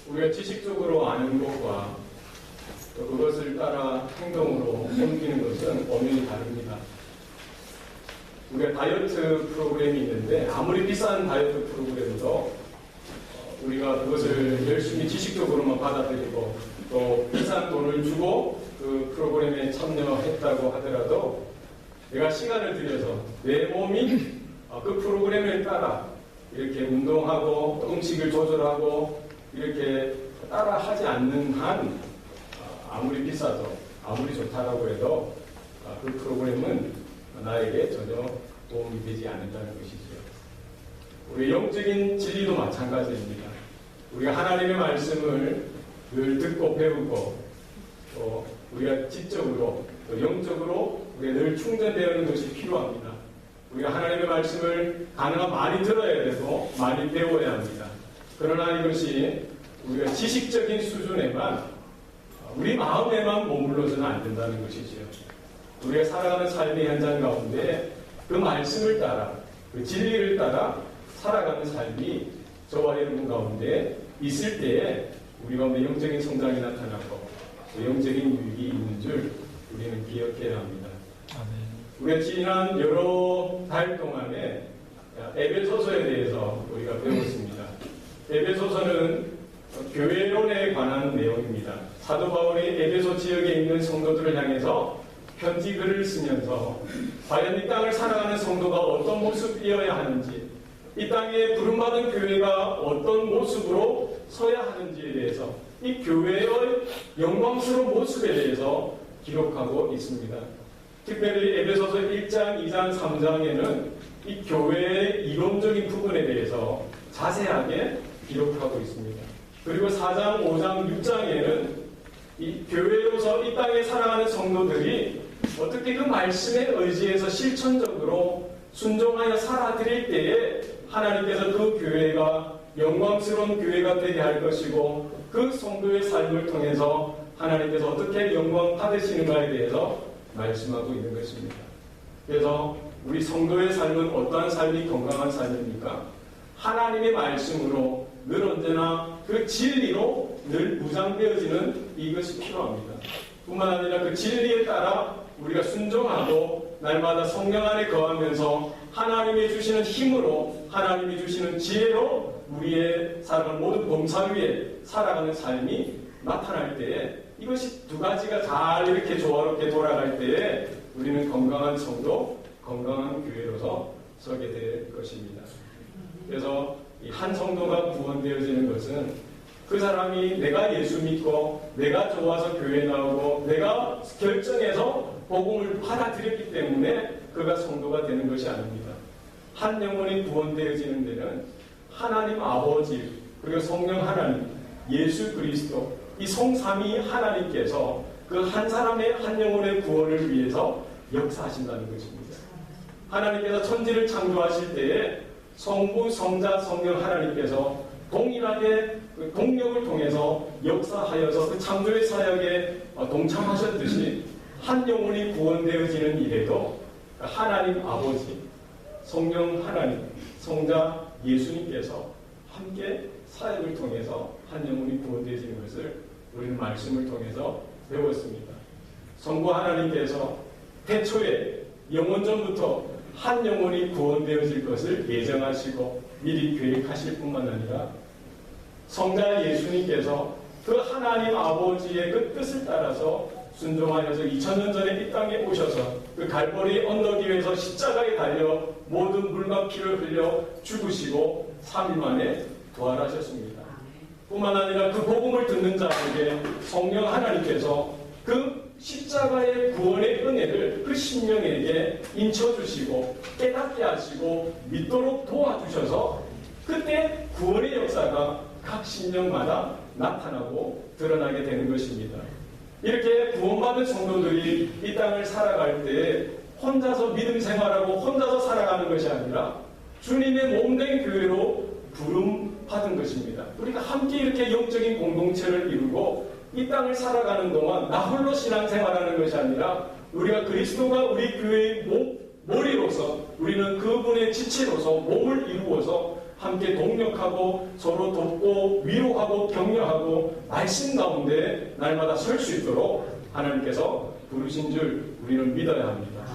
우리가 지식적으로 아는 것과 또 그것을 따라 행동으로 옮기는 것은 엄연히 다릅니다. 우리가 다이어트 프로그램이 있는데 아무리 비싼 다이어트 프로그램도 우리가 그것을 열심히 지식적으로만 받아들이고 또 비싼 돈을 주고 그 프로그램에 참여했다고 하더라도 내가 시간을 들여서 내 몸이 그 프로그램을 따라 이렇게 운동하고 음식을 조절하고 이렇게 따라 하지 않는 한 아무리 비싸도 아무리 좋다라고 해도 그 프로그램은 나에게 전혀 도움이 되지 않는다는 것이죠. 우리 영적인 진리도 마찬가지입니다. 우리가 하나님의 말씀을 늘 듣고 배우고 또 우리가 지적으로 또 영적으로 우리가 늘 충전되는 것이 필요합니다. 우리가 하나님의 말씀을 가능한 많이 들어야 되고 많이 배워야 합니다. 그러나 이것이 우리가 지식적인 수준에만 우리 마음에만 머물러서는 안 된다는 것이지요. 우리가 살아가는 삶의 현장 가운데 그 말씀을 따라 그 진리를 따라 살아가는 삶이 저와 여러분 가운데 있을 때에 우리 가운데 영적인 성장이 나타나고 영적인 유익이 있는 줄 우리는 기억해야 합니다. 우리가 지난 여러 달 동안에 에베소서에 대해서 우리가 배웠습니다. 에베소서는 교회론에 관한 내용입니다. 사도 바울이 에베소 지역에 있는 성도들을 향해서 편지 글을 쓰면서 과연 이 땅을 살아가는 성도가 어떤 모습이어야 하는지, 이 땅에 부름받은 교회가 어떤 모습으로 서야 하는지에 대해서 이 교회의 영광스러운 모습에 대해서 기록하고 있습니다. 특별히 에베소서 1장, 2장, 3장에는 이 교회의 이론적인 부분에 대해서 자세하게 기록하고 있습니다. 그리고 4장, 5장, 6장에는 이 교회로서 이 땅에 살아가는 성도들이 어떻게 그 말씀에 의지해서 실천적으로 순종하여 살아드릴 때에 하나님께서 그 교회가 영광스러운 교회가 되게 할 것이고 그 성도의 삶을 통해서 하나님께서 어떻게 영광 받으시는가에 대해서 말씀하고 있는 것입니다. 그래서 우리 성도의 삶은 어떠한 삶이 건강한 삶입니까? 하나님의 말씀으로 늘 언제나 그 진리로 늘 무장되어지는 이것이 필요합니다. 뿐만 아니라 그 진리에 따라 우리가 순종하고 날마다 성령 안에 거하면서 하나님이 주시는 힘으로 하나님이 주시는 지혜로 우리의 살아가는 모든 범사 위에 살아가는 삶이 나타날 때에 이것이 두 가지가 잘 이렇게 조화롭게 돌아갈 때에 우리는 건강한 성도, 건강한 교회로서 서게 될 것입니다. 그래서 이 한 성도가 구원되어지는 것은 그 사람이 내가 예수 믿고 내가 좋아서 교회 나오고 내가 결정해서 복음을 받아들였기 때문에 그가 성도가 되는 것이 아닙니다. 한 영혼이 구원되어지는 데는 하나님 아버지 그리고 성령 하나님 예수 그리스도 이 성삼위 하나님께서 그 한 사람의 한 영혼의 구원을 위해서 역사하신다는 것입니다. 하나님께서 천지를 창조하실 때에 성부, 성자, 성령 하나님께서 동일하게 동력을 통해서 역사하여서 그 창조의 사역에 동참하셨듯이 한 영혼이 구원되어지는 일에도 하나님 아버지, 성령 하나님, 성자 예수님께서 함께 사역을 통해서 한 영혼이 구원되어지는 것을 우리는 말씀을 통해서 배웠습니다. 성부 하나님께서 태초에 영원전부터 한 영혼이 구원되어질 것을 예정하시고 미리 계획하실 뿐만 아니라 성자 예수님께서 그 하나님 아버지의 그 뜻을 따라서 순종하여서 2000년 전에 이 땅에 오셔서 그 갈보리 언덕 위에서 십자가에 달려 모든 물과 피를 흘려 죽으시고 3일 만에 부활하셨습니다. 뿐만 아니라 그 복음을 듣는 자에게 성령 하나님께서 그 십자가의 구원의 은혜를 그 심령에게 인쳐주시고 깨닫게 하시고 믿도록 도와주셔서 그때 구원의 역사가 각 심령마다 나타나고 드러나게 되는 것입니다. 이렇게 구원받은 성도들이 이 땅을 살아갈 때 혼자서 믿음 생활하고 혼자서 살아가는 것이 아니라 주님의 몸된 교회로 부름받은 것입니다. 우리가 함께 이렇게 영적인 공동체를 이루고 이 땅을 살아가는 동안 나 홀로 신앙생활하는 것이 아니라 우리가 그리스도가 우리 교회의 머리로서 우리는 그분의 지체로서 몸을 이루어서 함께 동력하고 서로 돕고 위로하고 격려하고 말씀 가운데 날마다 설 수 있도록 하나님께서 부르신 줄 우리는 믿어야 합니다.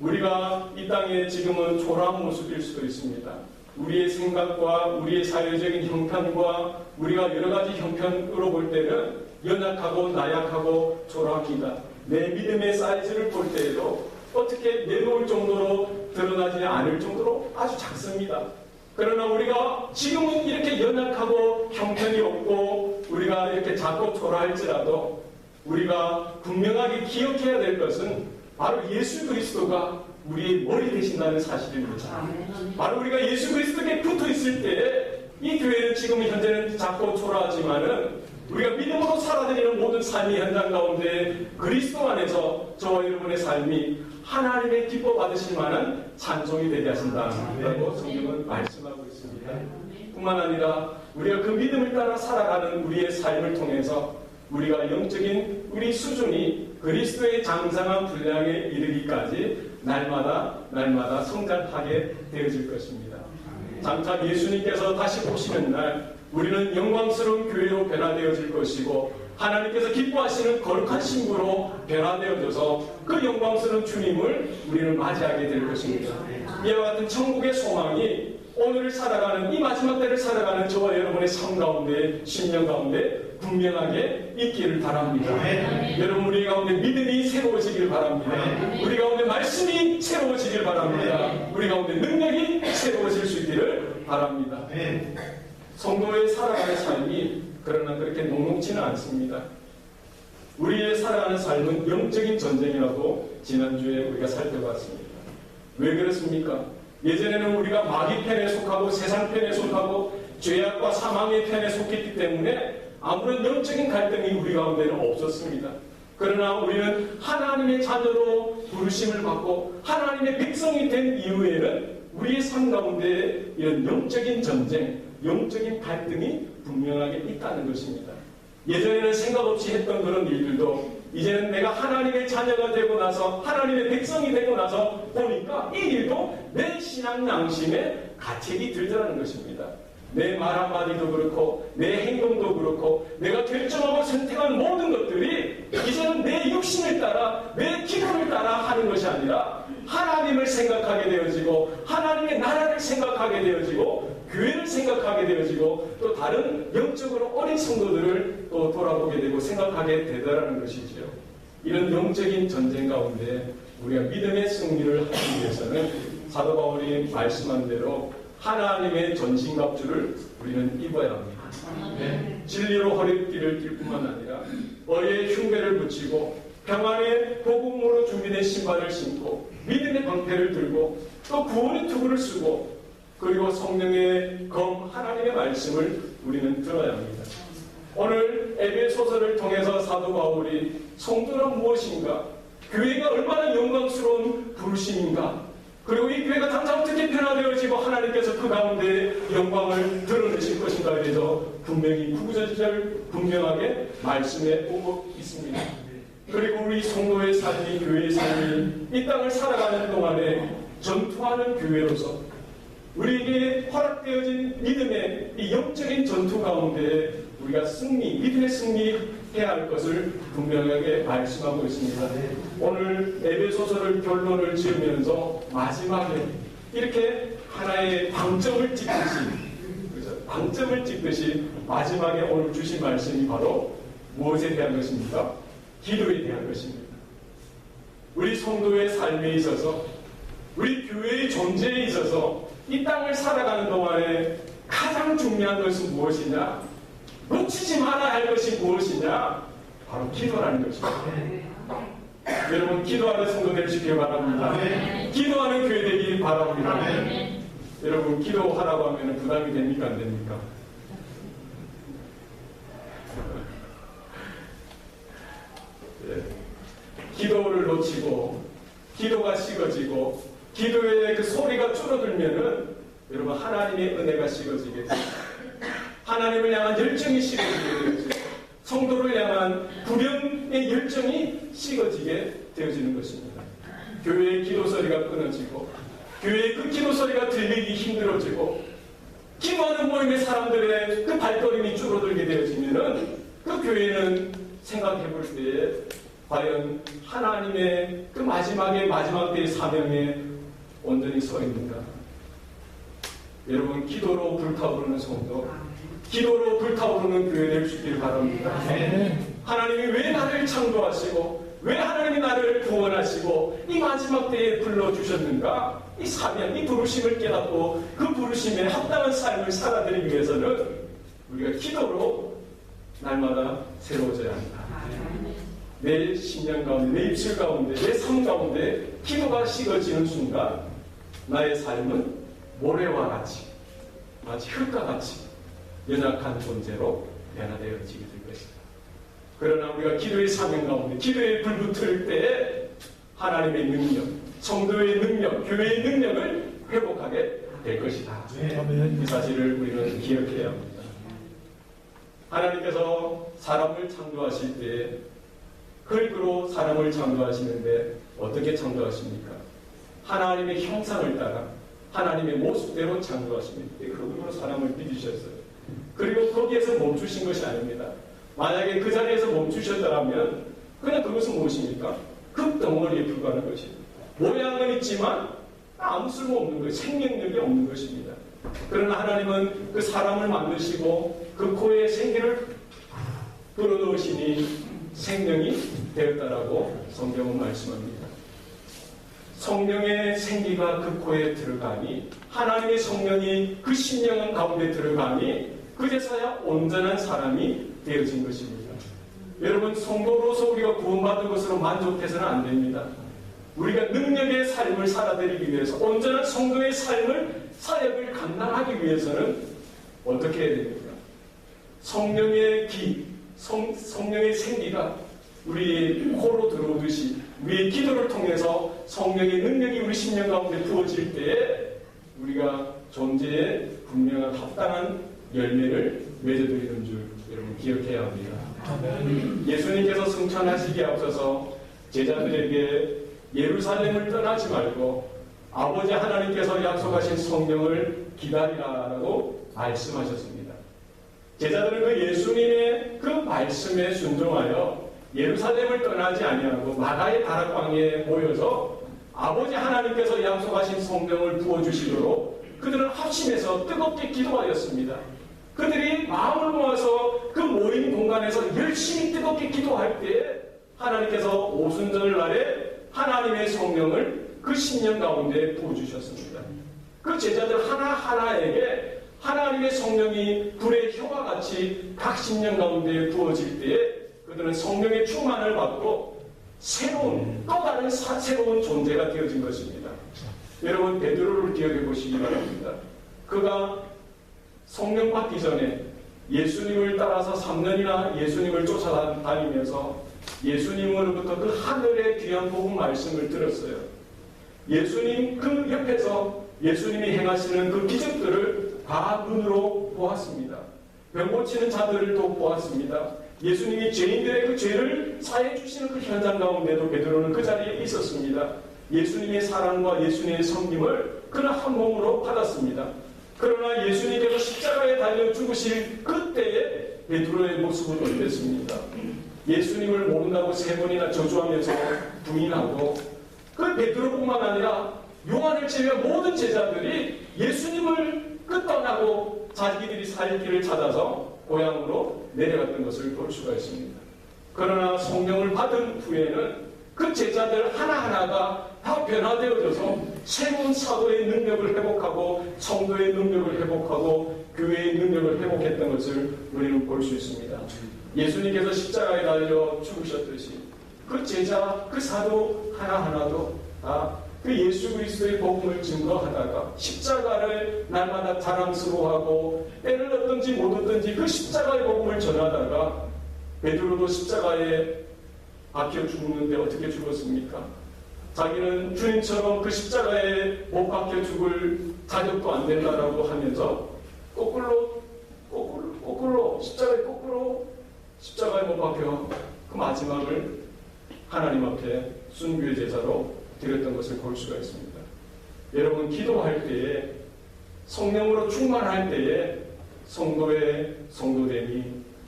우리가 이 땅에 지금은 초라한 모습일 수도 있습니다. 우리의 생각과 우리의 사회적인 형편과 우리가 여러 가지 형편으로 볼 때는 연약하고 나약하고 초라합니다. 내 믿음의 사이즈를 볼 때에도 어떻게 내놓을 정도로 드러나지 않을 정도로 아주 작습니다. 그러나 우리가 지금은 이렇게 연약하고 형편이 없고 우리가 이렇게 작고 초라할지라도 우리가 분명하게 기억해야 될 것은 바로 예수 그리스도가 우리의 머리 되신다는 사실입니다. 바로 우리가 예수 그리스도께 붙어 있을 때 이 교회는 지금 현재는 작고 초라하지만은 우리가 믿음으로 살아드리는 모든 삶의 현장 가운데 그리스도 안에서 저와 여러분의 삶이 하나님의 기뻐 받으실 만한 찬송이 되게 하신다라고 성경은 말씀하고 있습니다. 뿐만 아니라 우리가 그 믿음을 따라 살아가는 우리의 삶을 통해서 우리가 영적인 우리 수준이 그리스도의 장성한 분량에 이르기까지 날마다 성장하게 되어질 것입니다. 장차 예수님께서 다시 오시는 날 우리는 영광스러운 교회로 변화되어질 것이고 하나님께서 기뻐하시는 거룩한 신부로 변화되어져서 그 영광스러운 주님을 우리는 맞이하게 될 것입니다. 이와 같은 천국의 소망이 오늘을 살아가는 이 마지막 때를 살아가는 저와 여러분의 삶 가운데 심령 가운데 분명하게 있기를 바랍니다. 여러분 우리 가운데 믿음이 새로워지길 바랍니다. 우리 가운데 말씀이 새로워지길 바랍니다. 우리 가운데 능력이 새로워질 수 있기를 바랍니다. 성도의 살아가는 삶이 그러나 그렇게 녹록지는 않습니다. 우리의 살아가는 삶은 영적인 전쟁이라고 지난주에 우리가 살펴봤습니다. 왜 그렇습니까? 예전에는 우리가 마귀 편에 속하고 세상 편에 속하고 죄악과 사망의 편에 속했기 때문에 아무런 영적인 갈등이 우리 가운데는 없었습니다. 그러나 우리는 하나님의 자녀로 부르심을 받고 하나님의 백성이 된 이후에는 우리의 삶 가운데 이런 영적인 전쟁, 영적인 갈등이 분명하게 있다는 것입니다. 예전에는 생각 없이 했던 그런 일들도 이제는 내가 하나님의 자녀가 되고 나서 하나님의 백성이 되고 나서 보니까 이 일도 내 신앙 양심에 가책이 들더라는 것입니다. 내 말 한마디도 그렇고 내 행동도 그렇고 내가 결정하고 선택한 모든 것들이 이제는 내 육신을 따라 내 기분을 따라 하는 것이 아니라 하나님을 생각하게 되어지고 하나님의 나라를 생각하게 되어지고 교회를 생각하게 되어지고 또 다른 영적으로 어린 성도들을 또 돌아보게 되고 생각하게 되더라는 것이지요. 이런 영적인 전쟁 가운데 우리가 믿음의 승리를 하기 위해서는 사도 바울이 말씀한 대로 하나님의 전신갑주를 우리는 입어야 합니다. 진리로 허리띠를 뛸 뿐만 아니라 머리에 흉배를 붙이고 평안의 복음으로 준비된 신발을 신고 믿음의 방패를 들고 또 구원의 투구를 쓰고 그리고 성령의 검 하나님의 말씀을 우리는 들어야 합니다. 오늘 에베소서를 통해서 사도 바울이 성도는 무엇인가? 교회가 얼마나 영광스러운 부르심인가? 그리고 이 교회가 당장 어떻게 변화되어지고 하나님께서 그 가운데 영광을 드러내실 것인가에 대해서 분명히 구구절절 분명하게 말씀해 오고 있습니다. 그리고 우리 성도의 삶이 교회의 삶이 이 땅을 살아가는 동안에 전투하는 교회로서 우리에게 허락되어진 믿음의 이 영적인 전투 가운데 우리가 믿음의 승리해야 할 것을 분명하게 말씀하고 있습니다. 오늘 에베소서를 결론을 지으면서 마지막에 이렇게 하나의 방점을 찍듯이 마지막에 오늘 주신 말씀이 바로 무엇에 대한 것입니까? 기도에 대한 것입니다. 우리 성도의 삶에 있어서 우리 교회의 존재에 있어서 이 땅을 살아가는 동안에 가장 중요한 것은 무엇이냐? 놓치지 말아야 할 것이 무엇이냐? 바로 기도라는 것입니다. 여러분 기도하는 성도 되시길 바랍니다. 기도하는 교회 되길 바랍니다. 여러분 기도하라고 하면 부담이 됩니까? 안 됩니까? 기도를 놓치고 기도가 식어지고 기도의 그 소리가 줄어들면은 여러분 하나님의 은혜가 식어지게 됩니다. 하나님을 향한 열정이 식어지게 되어지고 성도를 향한 구령의 열정이 식어지게 되어지는 것입니다. 교회의 기도 소리가 끊어지고 교회의 그 기도 소리가 들리기 힘들어지고 기도하는 모임의 사람들의 그 발걸음이 줄어들게 되어지면은 그 교회는 생각해 볼 때에 과연 하나님의 그 마지막 때의 사명에 온전히 서 있는가? 여러분, 기도로 불타오르는 성도, 기도로 불타오르는 교회 될 수 있기를 바랍니다. 하나님이 왜 나를 창조하시고 왜 하나님이 나를 구원하시고 이 마지막 때에 불러주셨는가? 이 사명, 이 부르심을 깨닫고 그 부르심에 합당한 삶을 살아드리기 위해서는 우리가 기도로 날마다 새로워져야 한다. 내 심령 가운데, 내 입술 가운데, 내 삶 가운데 기도가 식어지는 순간 나의 삶은 모래와 같이, 마치 흙과 같이 연약한 존재로 변화되어지게 될 것이다. 그러나 우리가 기도의 사명 가운데, 기도에 불붙을 때에 하나님의 능력, 성도의 능력, 교회의 능력을 회복하게 될 것이다. 이 사실을 우리는 기억해야 합니다. 하나님께서 사람을 창조하실 때 흙으로 사람을 창조하시는데 어떻게 창조하십니까? 하나님의 형상을 따라 하나님의 모습대로 창조하십니다. 흙으로 사람을 빚으셨어요. 그리고 거기에서 멈추신 것이 아닙니다. 만약에 그 자리에서 멈추셨더라면 그냥 그것은 무엇입니까? 흙덩어리에 불과한 것입니다. 모양은 있지만 아무 쓸모없는 것, 생명력이 없는 것입니다. 그러나 하나님은 그 사람을 만드시고 그 코에 생기를 불어넣으시니 생명이 되었다라고 성경은 말씀합니다. 성령의 생기가 그 코에 들어가니, 하나님의 성령이 그 심령 가운데 들어가니 그제서야 온전한 사람이 되어진 것입니다. 여러분, 성도로서 우리가 구원받은 것으로 만족해서는 안 됩니다. 우리가 능력의 삶을 살아드리기 위해서, 온전한 성도의 사역을 감당하기 위해서는 어떻게 해야 됩니까? 성령의 성령의 생기가 우리의 코로 들어오듯이 우리의 기도를 통해서 성령의 능력이 우리 심령 가운데 부어질 때에 우리가 존재에 분명한 합당한 열매를 맺어드리는 줄 여러분 기억해야 합니다. 예수님께서 승천하시기에 앞서서 제자들에게 예루살렘을 떠나지 말고 아버지 하나님께서 약속하신 성령을 기다리라라고 말씀하셨습니다. 제자들은 그 예수님의 그 말씀에 순종하여 예루살렘을 떠나지 아니하고 마가의 다락방에 모여서 아버지 하나님께서 약속하신 성령을 부어주시도록 그들은 합심해서 뜨겁게 기도하였습니다. 그들이 마음을 모아서 그 모임 공간에서 열심히 뜨겁게 기도할 때에 하나님께서 오순절날에 하나님의 성령을 그 신령 가운데 부어주셨습니다. 그 제자들 하나하나에게 하나님의 성령이 불의 혀와 같이 각 신령 가운데 부어질 때에 그들은 성령의 충만을 받고 또 다른 새로운 존재가 되어진 것입니다. 여러분, 베드로를 기억해 보시기 바랍니다. 그가 성령 받기 전에 예수님을 따라서 3년이나 예수님을 쫓아다니면서 예수님으로부터 그 하늘의 귀한 복음 말씀을 들었어요. 예수님 그 옆에서 예수님이 행하시는 그 기적들을 다 눈으로 보았습니다. 병 고치는 자들을 또 보았습니다. 예수님이 죄인들의 그 죄를 사해 주시는 그 현장 가운데도 베드로는 그 자리에 있었습니다. 예수님의 사랑과 예수님의 섬김을 그는 한 몸으로 받았습니다. 그러나 예수님께서 십자가에 달려 죽으실 그때에 베드로의 모습은 어땠습니까? 예수님을 모른다고 3번이나 저주하면서 부인하고, 그 베드로뿐만 아니라 요한을 제외한 모든 제자들이 예수님을 떠나고 자기들이 살 길을 찾아서 고향으로 내려갔던 것을 볼 수가 있습니다. 그러나 성령을 받은 후에는 그 제자들 하나하나가 다 변화되어져서 새로운 사도의 능력을 회복하고 성도의 능력을 회복하고 교회의 능력을 회복했던 것을 우리는 볼 수 있습니다. 예수님께서 십자가에 달려 죽으셨듯이 그 제자, 그 사도 하나하나도 다 그 예수 그리스도의 복음을 증거하다가 십자가를 날마다 자랑스러워하고 때를 얻든지 못 얻든지 그 십자가의 복음을 전하다가 베드로도 십자가에 박혀 죽는데 어떻게 죽었습니까? 자기는 주님처럼 그 십자가에 못 박혀 죽을 자격도 안 된다라고 하면서 십자가에 못 박혀 그 마지막을 하나님 앞에 순교의 제사로 드렸던 것을 볼 수가 있습니다. 여러분, 기도할 때에 성령으로 충만할 때에 성도의 성도됨이,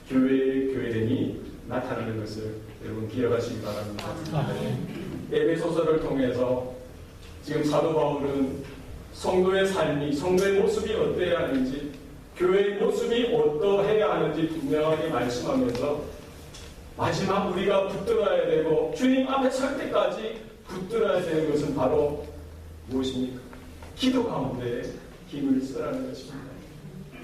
교회의 교회됨이 나타나는 것을 여러분 기억하시기 바랍니다. 에베소서를 통해서 지금 사도 바울은 성도의 삶이, 성도의 모습이 어때야 하는지, 교회의 모습이 어떠해야 하는지 분명하게 말씀하면서 마지막 우리가 붙들어야 되고 주님 앞에 설 때까지 붙들어야 되는 것은 바로 무엇입니까? 기도 가운데 힘을 쓰라는 것입니다.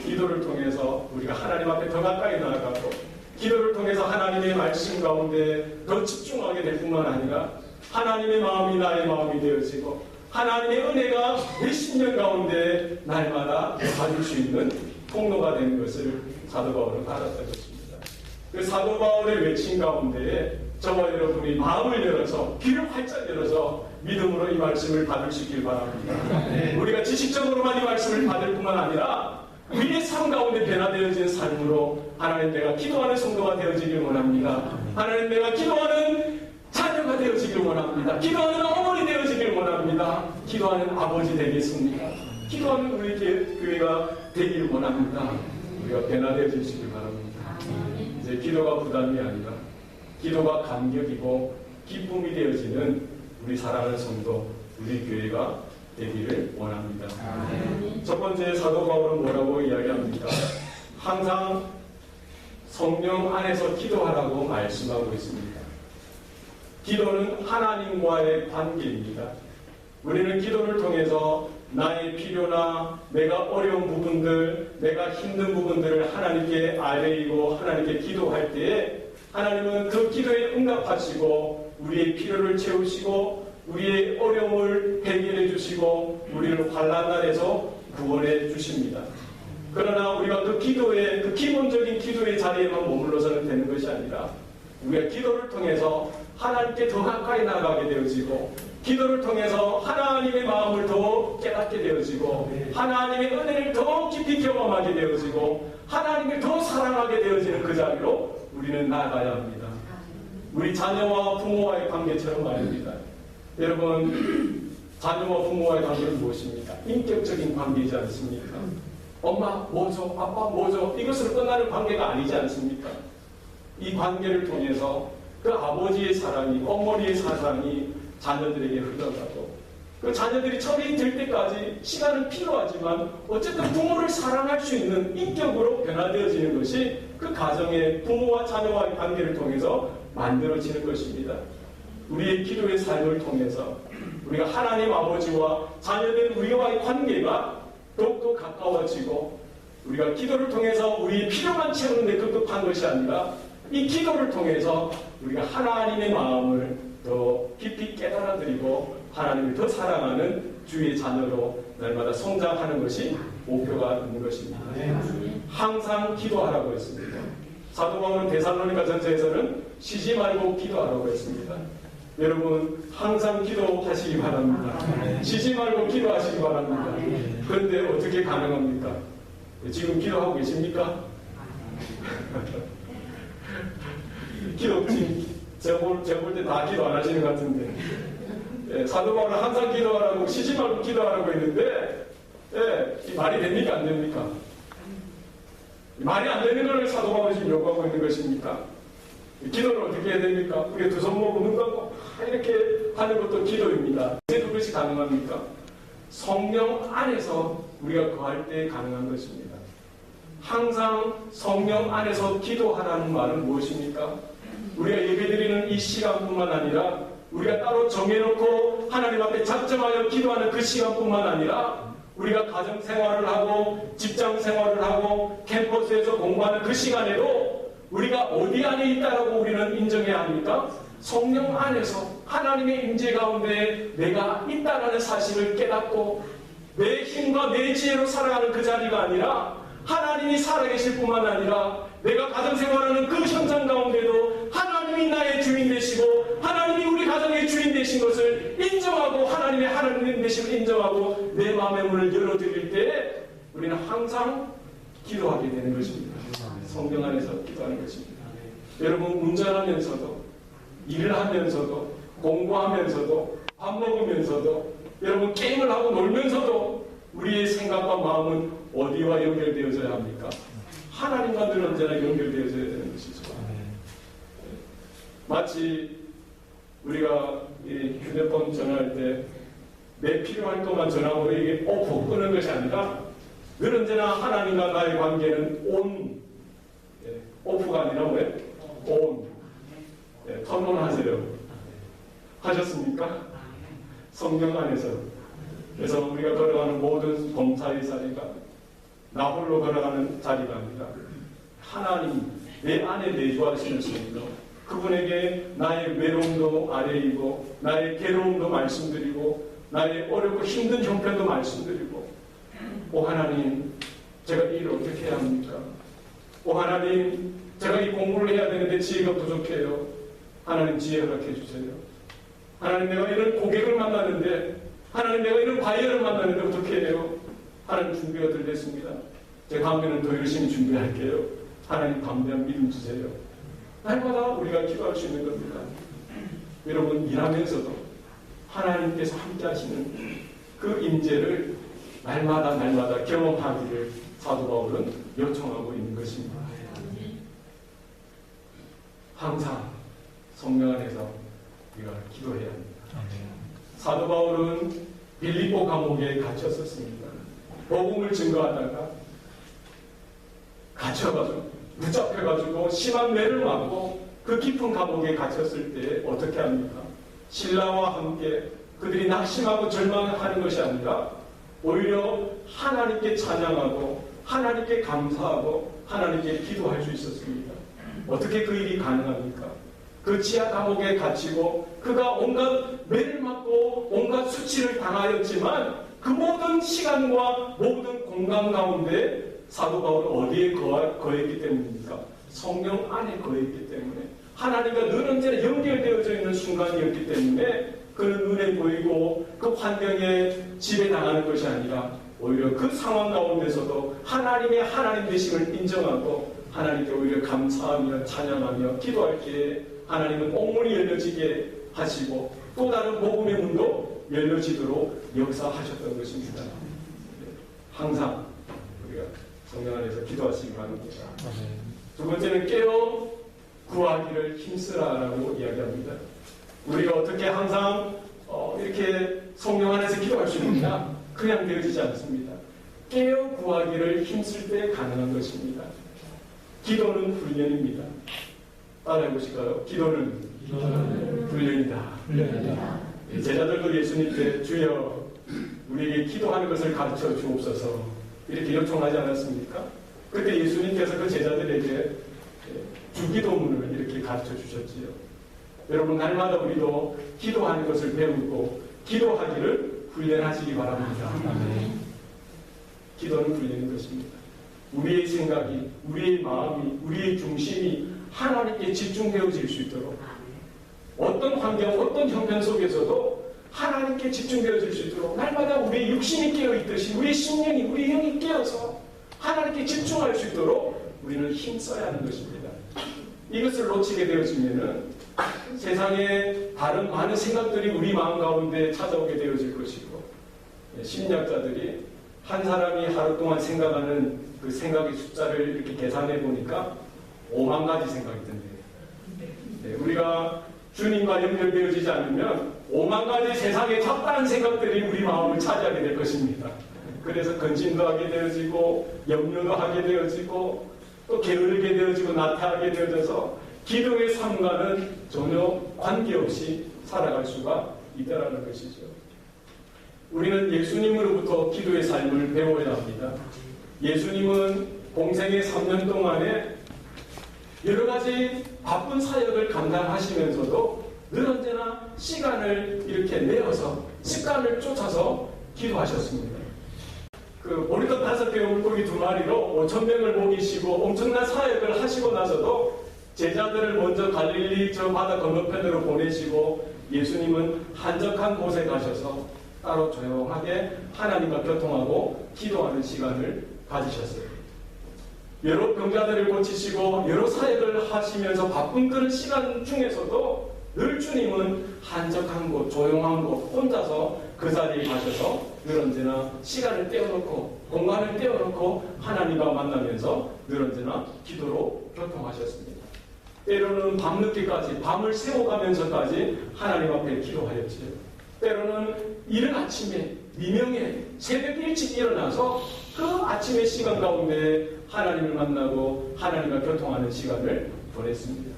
기도를 통해서 우리가 하나님 앞에 더 가까이 나아가고, 기도를 통해서 하나님의 말씀 가운데 더 집중하게 될 뿐만 아니라 하나님의 마음이 나의 마음이 되어지고 하나님의 은혜가 몇십 년 가운데 날마다 받을 수 있는 통로가 되는 것을 사도 바울은 알았던 것입니다. 그 사도 바울의 외침 가운데에 저와 여러분이 마음을 열어서, 귀를 활짝 열어서 믿음으로 이 말씀을 받을 수 있길 바랍니다. 우리가 지식적으로만 이 말씀을 받을 뿐만 아니라 우리의 삶 가운데 변화되어진 삶으로 하나님, 내가 기도하는 성도가 되어지길 원합니다. 하나님, 내가 기도하는 자녀가 되어지길 원합니다. 기도하는 어머니 되어지길 원합니다. 기도하는 아버지 되겠습니다. 기도하는 우리 교회가 되길 원합니다. 우리가 변화되어지길 바랍니다. 이제 기도가 부담이 아니라 기도가 감격이고 기쁨이 되어지는 우리 사랑하는 성도, 우리 교회가 되기를 원합니다. 첫 번째 사도 바울은 뭐라고 이야기합니까? 항상 성령 안에서 기도하라고 말씀하고 있습니다. 기도는 하나님과의 관계입니다. 우리는 기도를 통해서 나의 필요나 내가 어려운 부분들, 내가 힘든 부분들을 하나님께 아뢰이고 하나님께 기도할 때에 하나님은 그 기도에 응답하시고 우리의 필요를 채우시고 우리의 어려움을 해결해 주시고 우리를 환난날에서 구원해 주십니다. 그러나 우리가 그 기도의, 그 기본적인 기도의 자리에만 머물러서는 되는 것이 아니라 우리가 기도를 통해서 하나님께 더 가까이 나가게 되어지고, 기도를 통해서 하나님의 마음을 더 깨닫게 되어지고, 하나님의 은혜를 더 깊이 경험하게 되어지고, 하나님을 더 사랑하게 되어지는 그 자리로 우리는 나아가야 합니다. 우리 자녀와 부모와의 관계처럼 말입니다. 여러분, 자녀와 부모와의 관계는 무엇입니까? 인격적인 관계이지 않습니까? 엄마 뭐죠? 아빠 뭐죠? 이것으로 끝나는 관계가 아니지 않습니까? 이 관계를 통해서 그 아버지의 사랑이, 어머니의 사랑이 자녀들에게 흘러가고, 그 자녀들이 철이 들 때까지 시간은 필요하지만 어쨌든 부모를 사랑할 수 있는 인격으로 변화되어지는 것이 그 가정의 부모와 자녀와의 관계를 통해서 만들어지는 것입니다. 우리의 기도의 삶을 통해서 우리가 하나님 아버지와 자녀된 우리와의 관계가 더욱더 가까워지고, 우리가 기도를 통해서 우리의 필요만 채우는 데 급급한 것이 아니라 이 기도를 통해서 우리가 하나님의 마음을 더 깊이 깨달아드리고 하나님을 더 사랑하는 주의 자녀로 날마다 성장하는 것이 목표가 있는 것입니다. 항상 기도하라고 했습니다. 사도 바울은 데살로니가 전서에서는 쉬지 말고 기도하라고 했습니다. 여러분, 항상 기도하시기 바랍니다. 쉬지 말고 기도하시기 바랍니다. 그런데 어떻게 가능합니까? 지금 기도하고 계십니까? 기도, 제가 볼 때 다 기도 안 하시는 것 같은데. 예, 사도 바울은 항상 기도하라고, 쉬지 말고 기도하라고 했는데, 이 말이 됩니까? 안 됩니까? 말이 안 되는 걸 사도 바울이 지금 요구하고 있는 것입니까? 기도를 어떻게 해야 됩니까? 우리 두 손 모으고 눈 감고 이렇게 하는 것도 기도입니다. 왜 그것이 가능합니까? 성령 안에서 우리가 거할 때 가능한 것입니다. 항상 성령 안에서 기도하라는 말은 무엇입니까? 우리가 예배드리는 이 시간뿐만 아니라 우리가 따로 정해놓고 하나님 앞에 작정하여 기도하는 그 시간뿐만 아니라 우리가 가정생활을 하고 직장생활을 하고 캠퍼스에서 공부하는 그 시간에도 우리가 어디 안에 있다라고 우리는 인정해야 합니까? 성령 안에서 하나님의 임재 가운데 내가 있다라는 사실을 깨닫고 내 힘과 내 지혜로 살아가는 그 자리가 아니라 하나님이 살아계실 뿐만 아니라 내가 가정생활하는 그 현장 가운데도 하나님이 나의 주인 되시고 하나님이 우리 가정의 주인 되신 것을 인정하고 하나님의 하나님 되심을 인정하고 내 마음의 문을 열어드릴 때 우리는 항상 기도하게 되는 것입니다. 성령 안에서 기도하는 것입니다. 여러분, 운전하면서도 일을 하면서도 공부하면서도 밥 먹으면서도 여러분 게임을 하고 놀면서도 우리의 생각과 마음은 어디와 연결되어져야 합니까? 하나님과 늘 언제나 연결되어져야 되는 것이죠. 마치 우리가 이 휴대폰 전화할 때 내 필요할 동안 전화번호 이게 오프 끄는 것이 아니라 늘 언제나 하나님과 나의 관계는 온, 오프가 아니라 뭐예요? 온. 턴온 하세요. 하셨습니까? 성령 안에서. 그래서 우리가 걸어가는 모든 봉사의 자리가 나 홀로 걸어가는 자리가 아니라 하나님 내 안에 내주하시는 분이고 그분에게 나의 외로움도 아뢰이고 나의 괴로움도 말씀드리고 나의 어렵고 힘든 형편도 말씀드리고 오 하나님 제가 이 일을 어떻게 해야 합니까? 오 하나님 제가 이 공부를 해야 되는데 지혜가 부족해요. 하나님 지혜 허락해 주세요. 하나님 내가 이런 고객을 만나는데 하나님 내가 이런 바이어를 만나는데 어떻게 해요? 하나님 준비가 덜 됐습니다. 제가 다음에는 더 열심히 준비할게요. 하나님 담대한 믿음 주세요. 날마다 우리가 기도할 수 있는 겁니다. 여러분 일하면서도 하나님께서 함께 하시는 그 임재를 날마다 경험하기를 사도 바울은 요청하고 있는 것입니다. 항상 성령 안에서 우리가 기도해야 합니다. 사도 바울은 빌립보 감옥에 갇혔었습니다. 복음을 증거하다가 갇혀가지고 붙잡혀가지고 심한 매를 맞고 그 깊은 감옥에 갇혔을 때 어떻게 합니까? 신라와 함께 그들이 낙심하고 절망하는 것이 아니라 오히려 하나님께 찬양하고 하나님께 감사하고 하나님께 기도할 수 있었습니다. 어떻게 그 일이 가능합니까? 그 지하 감옥에 갇히고 그가 온갖 매를 맞고 온갖 수치를 당하였지만 그 모든 시간과 모든 공간 가운데 사도 바울은 어디에 거했기 때문입니까? 성령 안에 거했기 때문에 하나님과 늘 언제나 연결되어져 있는 순간이었기 때문에 그는 눈에 보이고 그 환경에 지배당하는 것이 아니라 오히려 그 상황 가운데서도 하나님의 하나님 되심을 인정하고 하나님께 오히려 감사하며 찬양하며 기도할 때에 하나님은 옥문이 열려지게 하시고 또 다른 복음의 문도 열려지도록 역사하셨던 것입니다. 항상 우리가 성령 안에서 기도하시기 바랍니다. 두 번째는 깨어 구하기를 힘쓰라라고 이야기합니다. 우리가 어떻게 항상 이렇게 성령 안에서 기도할 수 있느냐? 그냥 되어지지 않습니다. 깨어 구하기를 힘쓸 때 가능한 것입니다. 기도는 훈련입니다. 따라해 보실까요? 기도는 훈련이다. 제자들도 예수님께 주여 우리에게 기도하는 것을 가르쳐 주옵소서 이렇게 요청하지 않았습니까? 그때 예수님께서 그 제자들에게 주기도문을 이렇게 가르쳐 주셨지요. 여러분 날마다 우리도 기도하는 것을 배우고 기도하기를 훈련하시기 바랍니다. 기도는 훈련인 것입니다. 우리의 생각이, 우리의 마음이, 우리의 중심이 하나님께 집중되어질 수 있도록 어떤 환경, 어떤 형편 속에서도 하나님께 집중되어질 수 있도록 날마다 우리의 육신이 깨어있듯이 우리의 심령이, 우리의 영이 깨어서 하나님께 집중할 수 있도록 우리는 힘써야 하는 것입니다. 이것을 놓치게 되어지면은 세상에 다른 많은 생각들이 우리 마음 가운데 찾아오게 되어질 것이고 심리학자들이 한 사람이 하루 동안 생각하는 그 생각의 숫자를 이렇게 계산해 보니까 5만 가지 생각이 든대요. 우리가 주님과 연결되어지지 않으면 5만 가지 세상의 잡다한 생각들이 우리 마음을 차지하게 될 것입니다. 그래서 근심도 하게 되어지고 염려도 하게 되어지고 또 게으르게 되어지고 나태하게 되어져서 기도의 삶과는 전혀 관계없이 살아갈 수가 있다는 것이죠. 우리는 예수님으로부터 기도의 삶을 배워야 합니다. 예수님은 공생의 3년 동안에 여러 가지 바쁜 사역을 감당하시면서도 늘 언제나 시간을 이렇게 내어서 습관을 쫓아서 기도하셨습니다. 그 보리떡 5개, 물고기 2마리로 5,000명을 먹이시고 엄청난 사역을 하시고 나서도 제자들을 먼저 갈릴리 저 바다 건너편으로 보내시고 예수님은 한적한 곳에 가셔서 따로 조용하게 하나님과 교통하고 기도하는 시간을 가지셨어요. 여러 병자들을 고치시고 여러 사역을 하시면서 바쁜 그런 시간 중에서도 늘 주님은 한적한 곳, 조용한 곳, 혼자서 그 자리에 가셔서 늘 언제나 시간을 떼어놓고 공간을 떼어놓고 하나님과 만나면서 늘 언제나 기도로 교통하셨습니다. 때로는 밤늦게까지 밤을 새워가면서까지 하나님 앞에 기도하였지요. 때로는 이른 아침에 미명에 새벽 일찍 일어나서 그 아침의 시간 가운데 하나님을 만나고 하나님과 교통하는 시간을 보냈습니다.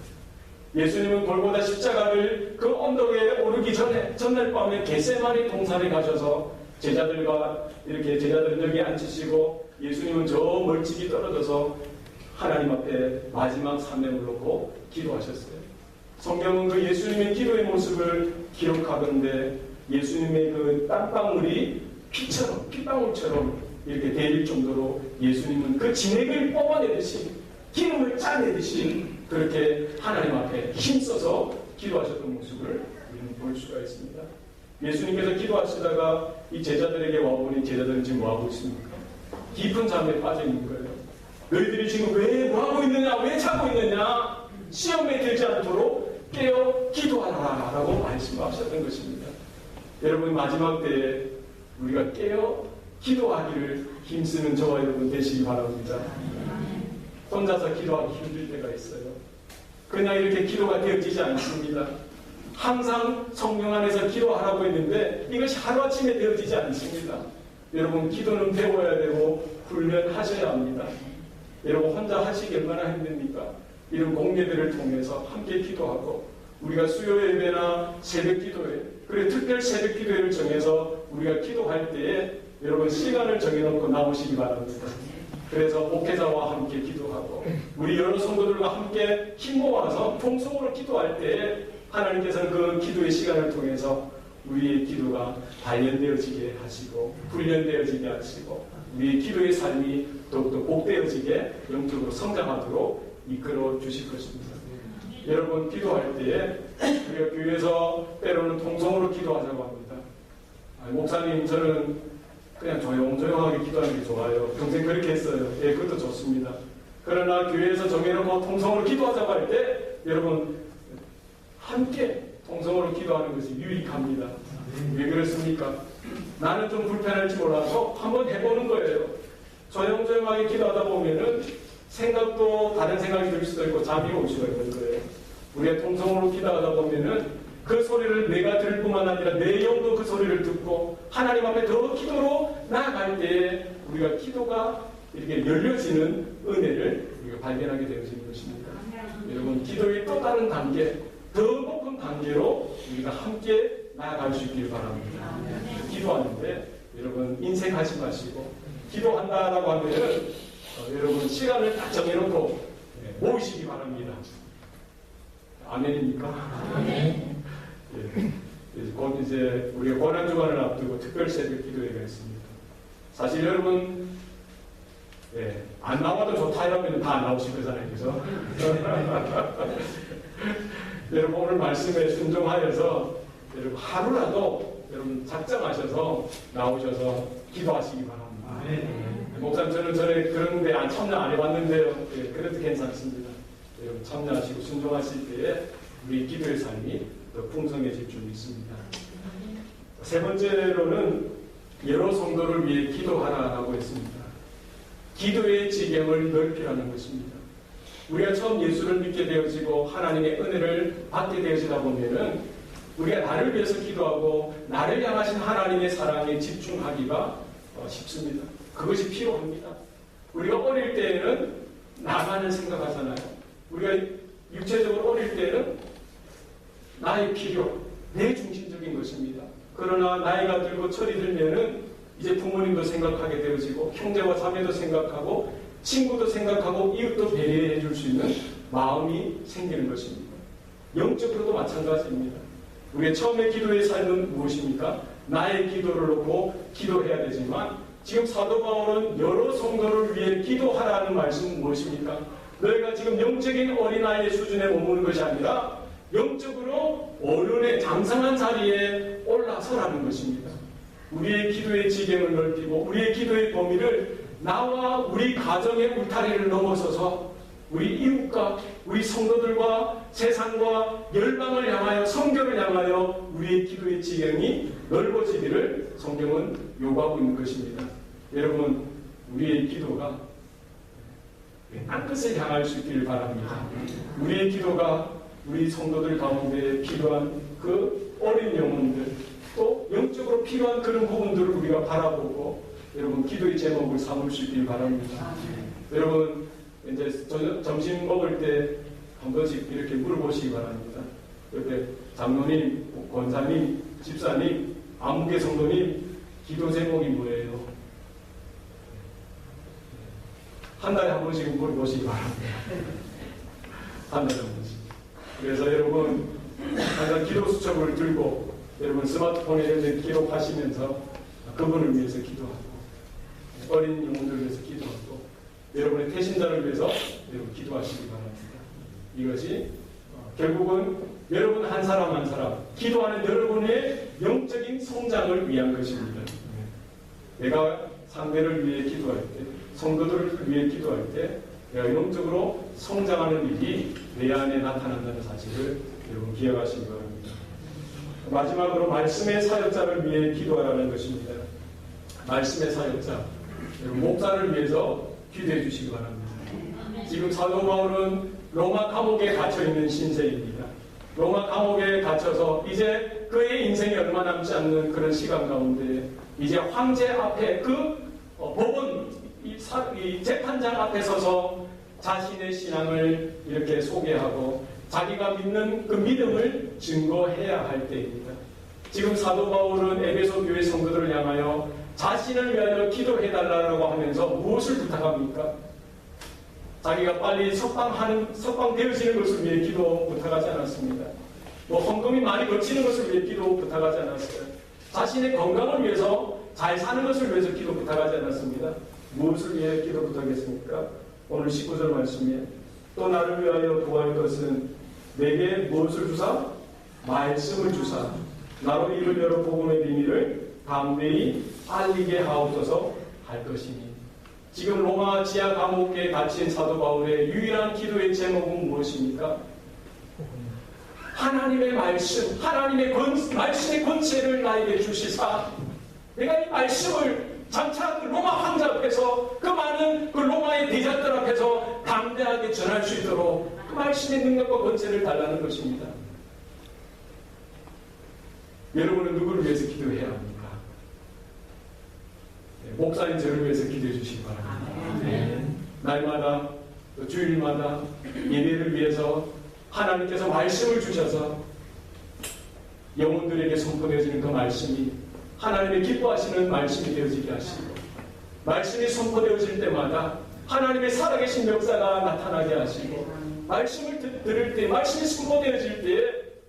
예수님은 골고다 십자가를 그 언덕에 오르기 전에 전날 밤에 겟세마네 동산에 가셔서 제자들과 이렇게 제자들은 여기 앉히시고 예수님은 저 멀찍이 떨어져서 하나님 앞에 마지막 산명을 놓고 기도하셨어요. 성경은 그 예수님의 기도의 모습을 기록하건대 예수님의 그 땀방울이 피처럼 핏방울처럼 이렇게 내릴 정도로 예수님은 그 진액을 뽑아내듯이 기름을 짜내듯이 그렇게 하나님 앞에 힘써서 기도하셨던 모습을 우리는 볼 수가 있습니다. 예수님께서 기도하시다가 이 제자들에게 와보니 제자들은 지금 뭐하고 있습니까? 깊은 잠에 빠져 있는 거예요. 너희들이 지금 왜 뭐하고 있느냐? 왜 자고 있느냐? 시험에 들지 않도록 깨어 기도하라 라고 말씀하셨던 것입니다. 여러분 마지막 때에 우리가 깨어 기도하기를 힘쓰는 저와 여러분 되시기 바랍니다. 혼자서 기도하기 힘들 때가 있어요. 그냥 이렇게 기도가 되어지지 않습니다. 항상 성령 안에서 기도하라고 했는데 이것이 하루아침에 되어지지 않습니다. 여러분 기도는 배워야 되고 훈련하셔야 합니다. 여러분 혼자 하시기 얼마나 힘듭니까? 이런 공예들을 통해서 함께 기도하고 우리가 수요 예배나 새벽 기도회 그리고 특별 새벽 기도회를 정해서 우리가 기도할 때에 여러분 시간을 정해놓고 나오시기 바랍니다. 그래서 목회자와 함께 기도하고 우리 여러 성도들과 함께 힘 모아서 통성으로 기도할 때 하나님께서는 그 기도의 시간을 통해서 우리의 기도가 단련되어지게 하시고 훈련되어지게 하시고 우리의 기도의 삶이 더욱더 복되어지게 영적으로 성장하도록 이끌어 주실 것입니다. 여러분 기도할 때에 우리가 교회에서 때로는 통성으로 기도하자고 합니다. 목사님 저는 그냥 조용조용하게 기도하는 게 좋아요. 평생 그렇게 했어요. 예, 그것도 좋습니다. 그러나 교회에서 정해놓고 통성으로 기도하자고 할 때 여러분 함께 통성으로 기도하는 것이 유익합니다. 왜 그렇습니까? 나는 좀 불편할지 몰라서 한번 해보는 거예요. 조용조용하게 기도하다 보면은 생각도 다른 생각이 들 수도 있고 잠이 올 수가 있는 거예요. 우리가 통성으로 기도하다 보면은 그 소리를 내가 들을 뿐만 아니라 내 영도 그 소리를 듣고 하나님 앞에 더 기도로 나아갈 때 우리가 기도가 이렇게 열려지는 은혜를 우리가 발견하게 되어지는 것입니다. 여러분 기도의 또 다른 단계, 더 높은 단계로 우리가 함께 나아갈 수 있길 바랍니다. 기도하는데 여러분 인색하지 마시고 기도한다라고 하면은 여러분 시간을 딱 정해놓고 모이시기 바랍니다. 아멘입니까? 아멘. 곧 이제 우리가 고난주간을 앞두고 특별 새벽 기도회가 있습니다. 사실 여러분 안 나와도 좋다 이러면 다 안 나오실 거잖아요. 그죠? 여러분 오늘 말씀에 순종하여서 여러분 하루라도 여러분 작정하셔서 나오셔서 기도하시기 바랍니다. 목사님 저는 전에 그런데 참여 안 해봤는데요. 그래도 괜찮습니다. 여러분 참여하시고 순종하실 때에 우리 기도의 삶이 더 풍성해질 줄 믿습니다. 세 번째로는 여러 성도를 위해 기도하라라고 했습니다. 기도의 지경을 넓히라는 것입니다. 우리가 처음 예수를 믿게 되어지고 하나님의 은혜를 받게 되어지다 보면은 우리가 나를 위해서 기도하고 나를 향하신 하나님의 사랑에 집중하기가 쉽습니다. 그것이 필요합니다. 우리가 어릴 때에는 나만을 생각하잖아요. 우리가 육체적으로 어릴 때는 나의 필요, 내 중심적인 것입니다. 그러나 나이가 들고 철이 들면은 이제 부모님도 생각하게 되어지고 형제와 자매도 생각하고 친구도 생각하고 이웃도 배려해 줄 수 있는 마음이 생기는 것입니다. 영적으로도 마찬가지입니다. 우리의 처음에 기도의 삶은 무엇입니까? 나의 기도를 놓고 기도해야 되지만 지금 사도 바울은 여러 성도를 위해 기도하라는 말씀은 무엇입니까? 너희가 지금 영적인 어린아이의 수준에 머무는 것이 아니라 영적으로 어른의 장성한 자리에 올라서라는 것입니다. 우리의 기도의 지경을 넓히고 우리의 기도의 범위를 나와 우리 가정의 울타리를 넘어서서 우리 이웃과 우리 성도들과 세상과 열방을 향하여 성교를 향하여 우리의 기도의 지경이 넓어지기를 성경은 요구하고 있는 것입니다. 여러분, 우리의 기도가 땅끝을 향할 수 있기를 바랍니다. 우리의 기도가 우리 성도들 가운데 필요한 그 어린 영혼들, 또 영적으로 필요한 그런 부분들을 우리가 바라보고 여러분 기도의 제목을 삼을 수 있기를 바랍니다. 여러분 이제 점심 먹을 때 한 번씩 이렇게 물어보시기 바랍니다. 옆에 장로님, 권사님, 집사님, 안무개 성도님 기도 제목이 뭐예요? 한 달에 한 번씩 물어보시기 바랍니다. 한 달에 한 번씩. 그래서 여러분 항상 기도 수첩을 들고 여러분 스마트폰에 기록하시면서 그분을 위해서 기도하고 어린 영혼들을 위해서 기도하고 여러분의 태신자를 위해서 여러분 기도하시기 바랍니다. 이것이 결국은 여러분 한 사람 한 사람 기도하는 여러분의 영적인 성장을 위한 것입니다. 내가 상대를 위해 기도할 때, 성도들을 위해 기도할 때 내가 영적으로 성장하는 일이 내 안에 나타난다는 사실을 여러분 기억하시기 바랍니다. 마지막으로 말씀의 사역자를 위해 기도하라는 것입니다. 말씀의 사역자, 여러분 목사를 위해서 기도해 주시기 바랍니다. 지금 사도 바울은 로마 감옥에 갇혀있는 신세입니다. 로마 감옥에 갇혀서 이제 그의 인생이 얼마 남지 않는 그런 시간 가운데 이제 황제 앞에 그 법원 이 재판장 앞에 서서 자신의 신앙을 이렇게 소개하고 자기가 믿는 그 믿음을 증거해야 할 때입니다. 지금 사도 바울은 에베소 교회 성도들을 향하여 자신을 위하여 기도해달라고 하면서 무엇을 부탁합니까? 자기가 빨리 석방 되어지는 것을 위해 기도 부탁하지 않았습니다. 헌금이 많이 거치는 것을 위해 기도 부탁하지 않았어요. 자신의 건강을 위해서 잘 사는 것을 위해서 기도 부탁하지 않았습니다. 무엇을 위해 기도 부탁했습니까? 오늘 19절 말씀에 또 나를 위하여 구할 것은 내게 무엇을 주사? 말씀을 주사 나로 입을 열어 복음의 비밀을 담대히 알리게 하옵소서 할 것이니. 지금 로마 지하 감옥에 갇힌 사도 바울의 유일한 기도의 제목은 무엇입니까? 하나님의 말씀, 말씀의 권세를 나에게 주시사 내가 이 말씀을 장차 그 로마 황제 앞에서 그 많은 그 로마의 대장들 앞에서 담대하게 전할 수 있도록 그 말씀의 능력과 권세를 달라는 것입니다. 여러분은 누구를 위해서 기도해야 합니까? 목사님 저를 위해서 기도해 주시기 바랍니다. 날마다 또 주일마다 예배를 위해서 하나님께서 말씀을 주셔서 영혼들에게 선포되어지는 그 말씀이 하나님의 기뻐하시는 말씀이 되어지게 하시고 말씀이 선포되어질 때마다 하나님의 살아계신 역사가 나타나게 하시고 말씀을 들을 때 말씀이 선포되어질 때에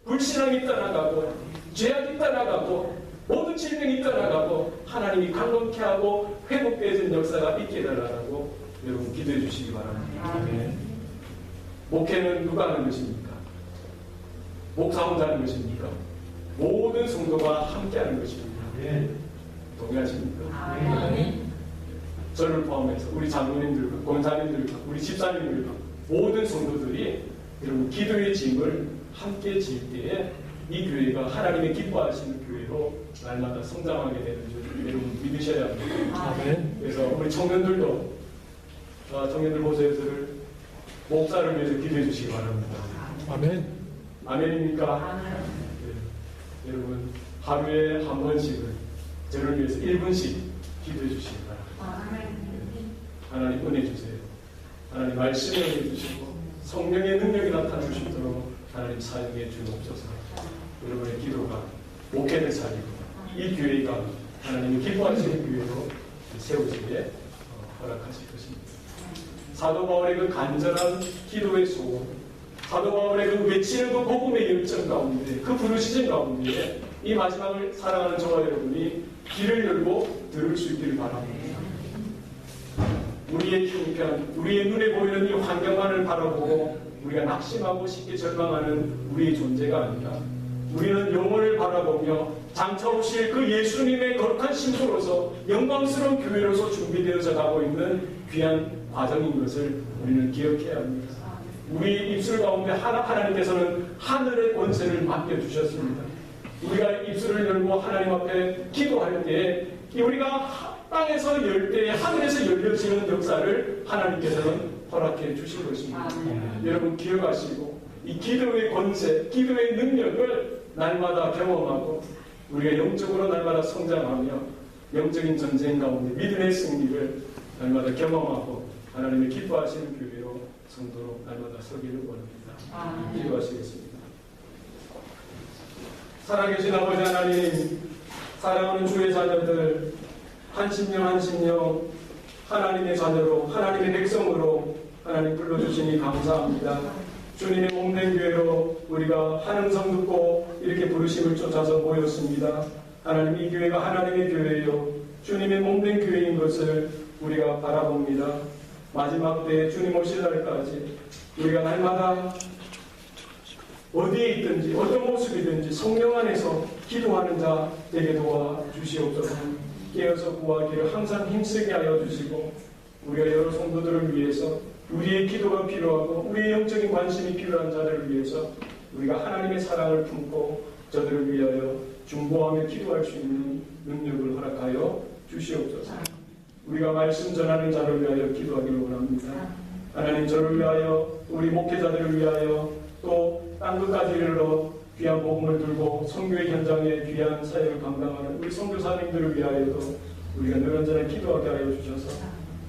불신앙이 떠나가고 죄악이 떠나가고 모든 질병이 떠나가고 하나님이 강건케 하고 회복되어진 역사가 있게 해달라고 여러분 기도해 주시기 바랍니다. 목회는 누가 하는 것입니까? 목사 혼자 하는 것입니까? 모든 성도가 함께 하는 것입니다. 동의하십니까? 저를 포함해서 우리 장로님들과 권사님들과 우리 집사님들과 모든 성도들이 여러분 기도의 짐을 함께 질 때에 이 교회가 하나님의 기뻐하시는 교회로 날마다 성장하게 되는 줄 여러분 믿으셔야 합니다. 그래서 우리 청년들도 청년들 모세들을 목사를 위해서 기도해 주시기 바랍니다. 아멘. 아멘입니까? 네. 여러분 하루에 한 번씩은 저를 위해서 1분씩 기도해 주시기 바랍니다. 네. 하나님 은혜 주세요. 하나님 말씀에 은혜 주시고 성령의 능력이 나타날 수 있도록 하나님 사용해 주옵소서. 여러분의 기도가 목회를 살리고 이 교회가 하나님이 기뻐하시는 교회로 세우시기에 허락하실 것입니다. 사도 바울의 그 간절한 기도의 소원, 사도 바울의 그 외치는 그 복음의 열정 가운데, 그 부르시는 가운데 이 마지막을 사랑하는 저와 여러분이 귀를 열고 들을 수 있기를 바랍니다. 우리의 형편, 우리의 눈에 보이는 이 환경만을 바라보고 우리가 낙심하고 쉽게 절망하는 우리의 존재가 아니라 우리는 영혼을 바라보며 장차 오실 그 예수님의 거룩한 신부로서 영광스러운 교회로서 준비되어져 가고 있는 귀한 과정인 것을 우리는 기억해야 합니다. 우리 입술 가운데 하나님께서는 하늘의 권세를 맡겨주셨습니다. 우리가 입술을 열고 하나님 앞에 기도할 때 우리가 땅에서 열 때 하늘에서 열려지는 역사를 하나님께서는 허락해 주신 것입니다. 여러분 기억하시고 이 기도의 권세, 기도의 능력을 날마다 경험하고 우리가 영적으로 날마다 성장하며 영적인 전쟁 가운데 믿음의 승리를 날마다 경험하고 하나님의 기뻐하시는 교회로 성도로 날마다 서기를 원합니다. 기도하시겠습니다. 살아계신 아버지 하나님, 사랑하는 주의 자녀들 한 심령 한 심령 하나님의 자녀로 하나님의 백성으로 하나님 불러주시니 감사합니다. 주님의 몸된 교회로 우리가 한음성 듣고 이렇게 부르심을 쫓아서 모였습니다. 하나님 이 교회가 하나님의 교회요 주님의 몸된 교회인 것을 우리가 바라봅니다. 마지막 때에 주님 오실 날까지 우리가 날마다 어디에 있든지 어떤 모습이든지 성령 안에서 기도하는 자 되게 도와주시옵소서. 깨어서 구하기를 항상 힘쓰게 하여 주시고 우리가 여러 성도들을 위해서 우리의 기도가 필요하고 우리의 영적인 관심이 필요한 자들을 위해서 우리가 하나님의 사랑을 품고 저들을 위하여 중보하며 기도할 수 있는 능력을 허락하여 주시옵소서. 우리가 말씀 전하는 자를 위하여 기도하기를 원합니다. 하나님 저를 위하여 우리 목회자들을 위하여 또 땅끝까지 이르러 귀한 복음을 들고 선교의 현장에 귀한 사역을 감당하는 우리 선교사님들을 위하여도 우리가 늘 언제나 기도하게 하여 주셔서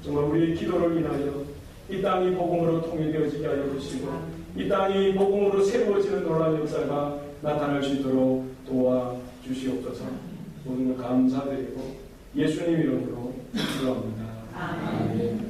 정말 우리의 기도를 인하여 이 땅이 복음으로 통일되어지게 하여 주시고 이 땅이 복음으로 새로워지는 놀라운 역사가 나타날 수 있도록 도와주시옵소서. 모든 걸 감사드리고 예수님 이름으로 기도합니다. 아멘.